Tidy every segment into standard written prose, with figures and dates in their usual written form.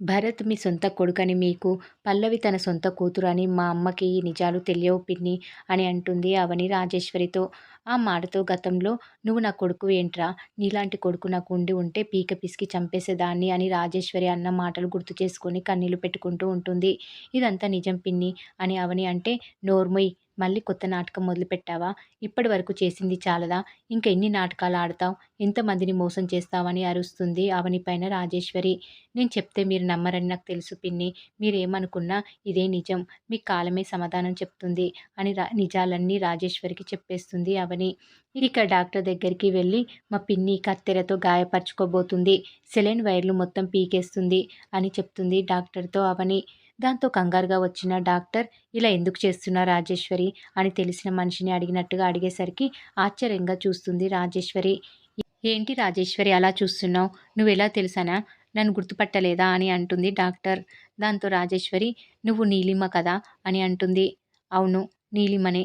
భరత్ మీ సొంత కొడుకని మీకు, పల్లవి తన సొంత కూతురని మా అమ్మకి ఈ నిజాలు తెలియవు పిన్ని అని అంటుంది అవని రాజేశ్వరితో. ఆ మాటతో గతంలో నువ్వు నా కొడుకువేంట్రా? నీలాంటి కొడుకు నాకు ఉండి ఉంటే పీక పిసికి చంపేసేదాన్ని అని రాజేశ్వరి అన్న మాటలు గుర్తు చేసుకొని కన్నీళ్లు పెట్టుకుంటూ ఉంటుంది. ఇదంతా నిజం పిన్ని అని అవని అంటే, నోర్ముయ్, మళ్ళీ కొత్త నాటకం మొదలుపెట్టావా? ఇప్పటి వరకు చేసింది చాలదా? ఇంక ఎన్ని నాటకాలు ఆడతావు? ఎంతమందిని మోసం చేస్తావని అరుస్తుంది అవని పైన రాజేశ్వరి. నేను చెప్తే మీరు నమ్మరని నాకు తెలుసు పిన్ని. మీరేమనుకున్నా ఇదే నిజం. మీకు కాలమే సమాధానం చెప్తుంది అని నిజాలన్నీ రాజేశ్వరికి చెప్పేస్తుంది అవని. ఇక డాక్టర్ దగ్గరికి వెళ్ళి మా పిన్ని కత్తెరతో గాయపరుచుకోబోతుంది. సెలైన్ వైర్లు మొత్తం పీకేస్తుంది అని చెప్తుంది డాక్టర్తో అవని. దాంతో కంగారుగా వచ్చిన డాక్టర్, ఇలా ఎందుకు చేస్తున్నా రాజేశ్వరి అని తెలిసిన మనిషిని అడిగినట్టుగా అడిగేసరికి ఆశ్చర్యంగా చూస్తుంది రాజేశ్వరి. ఏంటి రాజేశ్వరి అలా చూస్తున్నావు? నువ్వెలా తెలుసనా? నన్ను గుర్తుపట్టలేదా అని అంటుంది డాక్టర్. దాంతో రాజేశ్వరి, నువ్వు నీలిమ కదా అని అంటుంది. అవును, నీలిమనే.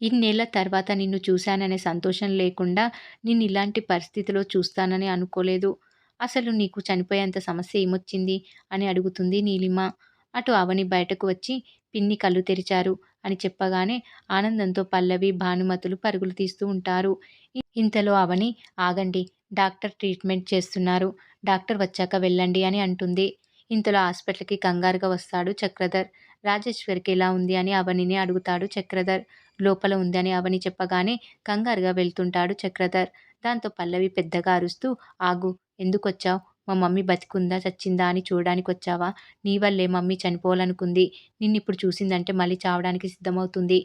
ఇన్నేళ్ల తర్వాత నిన్ను చూశాననే సంతోషం లేకుండా నిన్ను ఇలాంటి పరిస్థితిలో చూస్తానని అనుకోలేదు. అసలు నీకు చనిపోయేంత సమస్య ఏమొచ్చింది అని అడుగుతుంది నీలిమ. అటు అవని బయటకు వచ్చి, పిన్ని కళ్ళు తెరిచారు అని చెప్పగానే ఆనందంతో పల్లవి, భానుమతులు పరుగులు తీస్తూ ఉంటారు. ఇంతలో అవని, ఆగండి, డాక్టర్ ట్రీట్మెంట్ చేస్తున్నారు. డాక్టర్ వచ్చాక వెళ్ళండి అని అంటుంది. ఇంతలో హాస్పిటల్కి కంగారుగా వస్తాడు చక్రధర్. రాజేశ్వరికి ఎలా ఉంది అని అవనిని అడుగుతాడు చక్రధర్. లోపల ఉంది అని అవని చెప్పగానే కంగారుగా వెళ్తుంటాడు చక్రధర్. దాంతో పల్లవి పెద్దగా అరుస్తూ, ఆగు, ఎందుకొచ్చావు? మా మమ్మీ బతికుందా చచ్చిందా అని చూడడానికి వచ్చావా? నీ వల్లే మమ్మీ చనిపోవాలనుకుంది. నిన్నిప్పుడు చూసిందంటే మళ్ళీ చావడానికి సిద్ధమవుతుంది.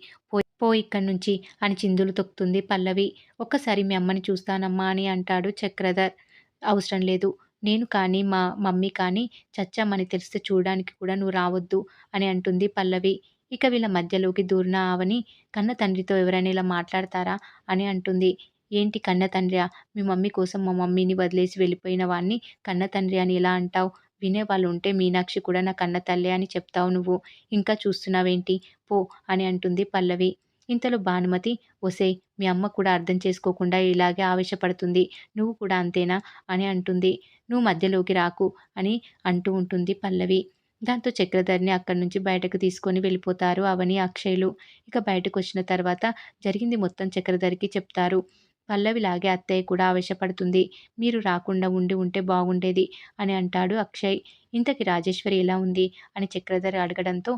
పో ఇక్కడి నుంచి అని చిందులు తొక్కుతుంది పల్లవి. ఒక్కసారి మీ అమ్మని చూస్తానమ్మా అని అంటాడు చక్రధర్. అవసరం లేదు. నేను కానీ మా మమ్మీ కానీ చచ్చామని తెలిస్తే చూడడానికి కూడా నువ్వు రావద్దు అని అంటుంది పల్లవి. ఇక వీళ్ళ మధ్యలోకి దూరిన ఆవని, కన్న తండ్రితో ఎవరైనా ఇలా మాట్లాడతారా అని అంటుంది. ఏంటి కన్న తండ్రియా? మీ మమ్మీ కోసం మా మమ్మీని వదిలేసి వెళ్ళిపోయిన వాడిని కన్న తండ్రి అని ఎలా అంటావు? వినేవాళ్ళు ఉంటే మీనాక్షి కూడా నా కన్న తల్లే అని చెప్తావు నువ్వు. ఇంకా చూస్తున్నావేంటి? పో అని అంటుంది పల్లవి. ఇంతలో భానుమతి, ఒసేయ్, మీ అమ్మ కూడా అర్థం చేసుకోకుండా ఇలాగే ఆవేశపడుతుంది. నువ్వు కూడా అంతేనా అని అంటుంది. నువ్వు మధ్యలోకి రాకు అని అంటూ ఉంటుంది పల్లవి. దాంతో చక్రధర్ని అక్కడి నుంచి బయటకు తీసుకొని వెళ్ళిపోతారు అవని, అక్షయ్లు. ఇక బయటకు వచ్చిన తర్వాత జరిగింది మొత్తం చక్రధర్కి చెప్తారు. పల్లవిలాగే అత్తయ్య కూడా ఆవేశపడుతుంది. మీరు రాకుండా ఉండి ఉంటే బాగుండేది అని అంటాడు అక్షయ్. ఇంతకి రాజేశ్వరి ఎలా ఉంది అని చక్రధర్ అడగడంతో,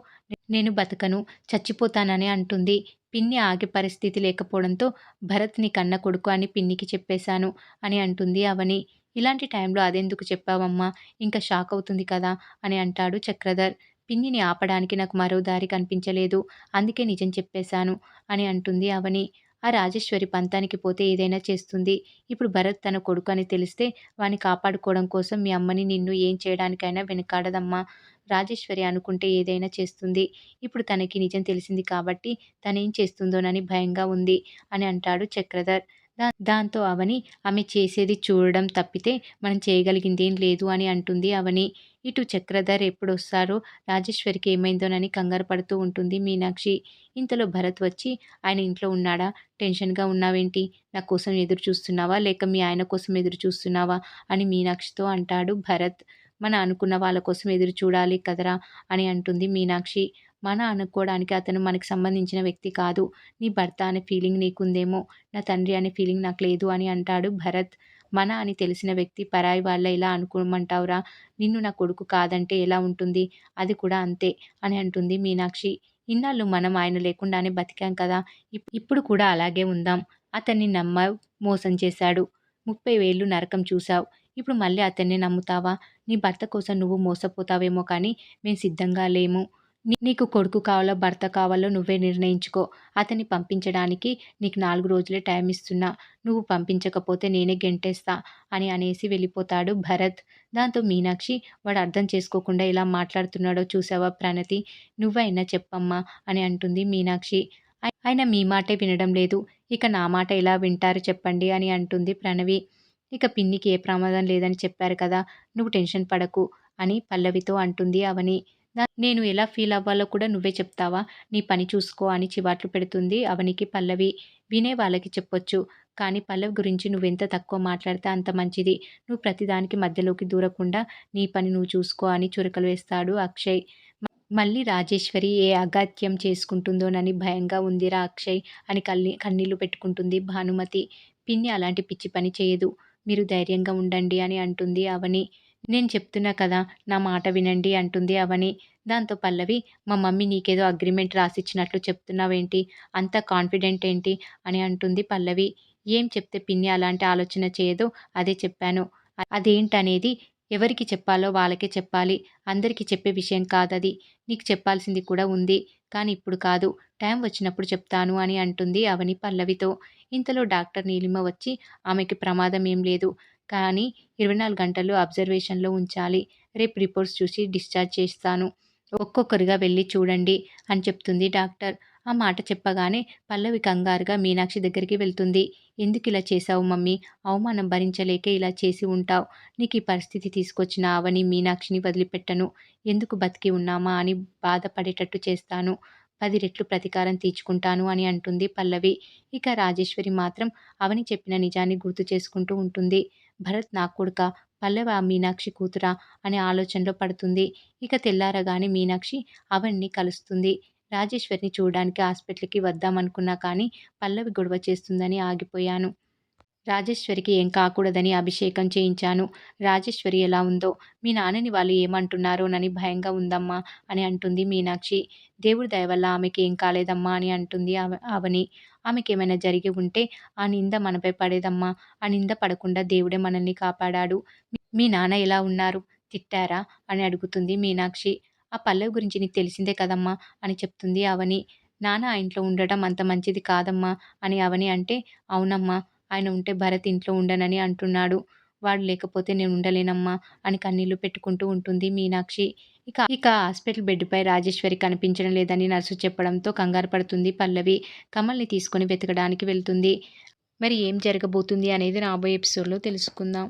నేను బతకను, చచ్చిపోతానని అంటుంది. పిన్ని ఆగే పరిస్థితి లేకపోవడంతో భరత్ నీ కన్న కొడుకు అని పిన్నికి చెప్పేశాను అని అంటుంది అవని. ఇలాంటి టైంలో అదెందుకు చెప్పావమ్మా? ఇంకా షాక్ అవుతుంది కదా అని అంటాడు చక్రధర్. పిన్నిని ఆపడానికి నాకు మరో దారి కనిపించలేదు, అందుకే నిజం చెప్పేశాను అని అంటుంది అవని. ఆ రాజేశ్వరి పంతానికి పోతే ఏదైనా చేస్తుంది. ఇప్పుడు భరత్ తన కొడుకు అని తెలిస్తే వాణ్ణి కాపాడుకోవడం కోసం మీ అమ్మని నిన్ను ఏం చేయడానికైనా వెనకాడదమ్మా. రాజేశ్వరి అనుకుంటే ఏదైనా చేస్తుంది. ఇప్పుడు తనకి నిజం తెలిసింది కాబట్టి తనేం చేస్తుందోనని భయంగా ఉంది అని అంటాడు చక్రధర్. దాంతో అవని, ఆమె చేసేది చూడడం తప్పితే మనం చేయగలిగిందేం లేదు అని అంటుంది అవని. ఇటు చక్రధర్ ఎప్పుడొస్తారో, రాజేశ్వరికి ఏమైందోనని కంగారు పడుతూ ఉంటుంది మీనాక్షి. ఇంతలో భరత్ వచ్చి, ఆయన ఇంట్లో ఉన్నాడా? టెన్షన్గా ఉన్నావేంటి? నా కోసం ఎదురు చూస్తున్నావా లేక మీ ఆయన కోసం ఎదురు చూస్తున్నావా అని మీనాక్షితో అంటాడు భరత్. మన అనుకున్న వాళ్ళ కోసం ఎదురు చూడాలి కదరా అని అంటుంది మీనాక్షి. మన అనుకోవడానికి అతను మనకి సంబంధించిన వ్యక్తి కాదు. నీ భర్త అనే ఫీలింగ్ నీకుందేమో, నా తండ్రి అనే ఫీలింగ్ నాకు లేదు అని అంటాడు భరత్. మన అని తెలిసిన వ్యక్తి పరాయి వాళ్ళ ఇలా అనుకోమంటావురా? నిన్ను నా కొడుకు కాదంటే ఎలా ఉంటుంది? అది కూడా అంతే అని అంటుంది మీనాక్షి. ఇన్నాళ్ళు మనం ఆయన లేకుండానే బతికాం కదా, ఇప్పుడు కూడా అలాగే ఉందాం. అతన్ని నమ్మావు, మోసం చేశాడు. 30 ఏళ్ళు నరకం చూశావు. ఇప్పుడు మళ్ళీ అతన్నే నమ్ముతావా? నీ భర్త కోసం నువ్వు మోసపోతావేమో కానీ మేం సిద్ధంగా లేము. నీకు కొడుకు కావాలో భర్త కావాలో నువ్వే నిర్ణయించుకో. అతన్ని పంపించడానికి నీకు 4 రోజులే టైం ఇస్తున్నా. నువ్వు పంపించకపోతే నేనే గెంటేస్తా అని అనేసి వెళ్ళిపోతాడు భరత్. దాంతో మీనాక్షి, వాడు అర్థం చేసుకోకుండా ఎలా మాట్లాడుతున్నాడో చూసావా ప్రణతి? నువ్వైనా చెప్పమ్మా అని అంటుంది మీనాక్షి. ఆయన మీ మాటే వినడం లేదు, ఇక నా మాట ఎలా వింటారు చెప్పండి అని అంటుంది ప్రణవి. ఇక పిన్నికి ఏ ప్రమాదం లేదని చెప్పారు కదా, నువ్వు టెన్షన్ పడకు అని పల్లవితో అంటుంది అవని. నేను ఎలా ఫీల్ అవ్వాలో కూడా నువ్వే చెప్తావా? నీ పని చూసుకో అని చివాట్లు పెడుతుంది అవనికి పల్లవి. వినే వాళ్ళకి చెప్పొచ్చు. కానీ పల్లవి గురించి నువ్వెంత తక్కువ మాట్లాడితే అంత మంచిది. నువ్వు ప్రతిదానికి మధ్యలోకి దూరకుండా నీ పని నువ్వు చూసుకో అని చురకలు వేస్తాడు అక్షయ్. మళ్ళీ రాజేశ్వరి ఏ అఘాయిత్యం చేసుకుంటుందోనని భయంగా ఉందిరా అక్షయ్ అని కన్నీళ్లు పెట్టుకుంటుంది భానుమతి. పిన్ని అలాంటి పిచ్చి పని చేయదు. మీరు ధైర్యంగా ఉండండి అని అంటుంది అవని. నేను చెప్తున్నా కదా! నా మాట వినండి అంటుంది అవని. దాంతో పల్లవి, మా మమ్మీ నీకేదో అగ్రీమెంట్ రాసిచ్చినట్లు చెప్తున్నావేంటి? అంత కాన్ఫిడెంట్ ఏంటి? అని అంటుంది పల్లవి. ఏం చెప్తే పిన్ని అలాంటి ఆలోచన చేయదో అదే చెప్పాను. అదేంటనేది ఎవరికి చెప్పాలో వాళ్ళకే చెప్పాలి. అందరికీ చెప్పే విషయం కాదది. నీకు చెప్పాల్సింది కూడా ఉంది. కానీ ఇప్పుడు కాదు. టైం వచ్చినప్పుడు చెప్తాను అని అంటుంది అవని పల్లవితో. ఇంతలో డాక్టర్ నీలిమ వచ్చి ఆమెకి ప్రమాదం ఏం లేదు. కానీ 24 గంటలు అబ్జర్వేషన్‌లో ఉంచాలి. రేపు రిపోర్ట్స్ చూసి డిశ్చార్జ్ చేస్తాను. ఒక్కొక్కరుగా వెళ్లి చూడండి అని చెప్తుంది డాక్టర్. ఆ మాట చెప్పగానే పల్లవి కంగారుగా మీనాక్షి దగ్గరికి వెళ్తుంది. ఎందుకిలా చేశావు మమ్మీ? అవమానం భరించలేకే ఇలా చేసి ఉంటావు. నీకీ పరిస్థితి తీసుకొచ్చిన అవని, మీనాక్షిని వదిలిపెట్టను. ఎందుకు బతికి ఉన్నామా అని బాధపడేటట్టు చేస్తాను. 10 రెట్లు ప్రతీకారం తీర్చుకుంటాను అని అంటుంది పల్లవి. ఇక రాజేశ్వరి మాత్రం అవని చెప్పిన నిజాన్ని గుర్తు చేసుకుంటూ ఉంటుంది. భరత్ నా కొడుకా? పల్లవి ఆ మీనాక్షి కూతురా? అనే ఆలోచనలో పడుతుంది. ఇక తెల్లారగానే మీనాక్షి అవనిని కలుస్తుంది. రాజేశ్వరిని చూడడానికి హాస్పిటల్‌కి వద్దామనుకున్నా కానీ పల్లవి గొడవ చేస్తుందని ఆగిపోయాను. రాజేశ్వరికి ఏం కాకూడదని అభిషేకం చేయించాను. రాజేశ్వరి ఎలా ఉందో, మీ నాన్నని వాళ్ళు ఏమంటున్నారోనని భయంగా ఉందమ్మా అని అంటుంది మీనాక్షి. దేవుడి దయ వల్ల ఆమెకి ఏం కాలేదమ్మా అని అంటుంది అవని. ఆమెకేమైనా జరిగి ఉంటే ఆ నింద మనపై పడేదమ్మా. ఆ నింద పడకుండా దేవుడే మనల్ని కాపాడాడు. మీ నాన్న ఎలా ఉన్నారు? తిట్టారా? అని అడుగుతుంది మీనాక్షి. ఆ పల్లవి గురించి నీకు తెలిసిందే కదమ్మా అని చెప్తుంది అవని. నాన్న ఆ ఇంట్లో ఉండటం అంత మంచిది కాదమ్మా అని అవని అంటే, అవునమ్మా ఆయన ఉంటే భరత్ ఇంట్లో ఉండనని అంటున్నాడు. వాడు లేకపోతే నేను ఉండలేనమ్మా అని కన్నీళ్లు పెట్టుకుంటూ ఉంటుంది మీనాక్షి. ఇక హాస్పిటల్ బెడ్‌పై రాజేశ్వరి కనిపించడం లేదని నర్సు చెప్పడంతో కంగారు పడుతుంది పల్లవి. కమల్‌ని తీసుకొని వెతకడానికి వెళ్తుంది. మరి ఏం జరగబోతుంది అనేది రాబోయే ఎపిసోడ్‌లో తెలుసుకుందాం.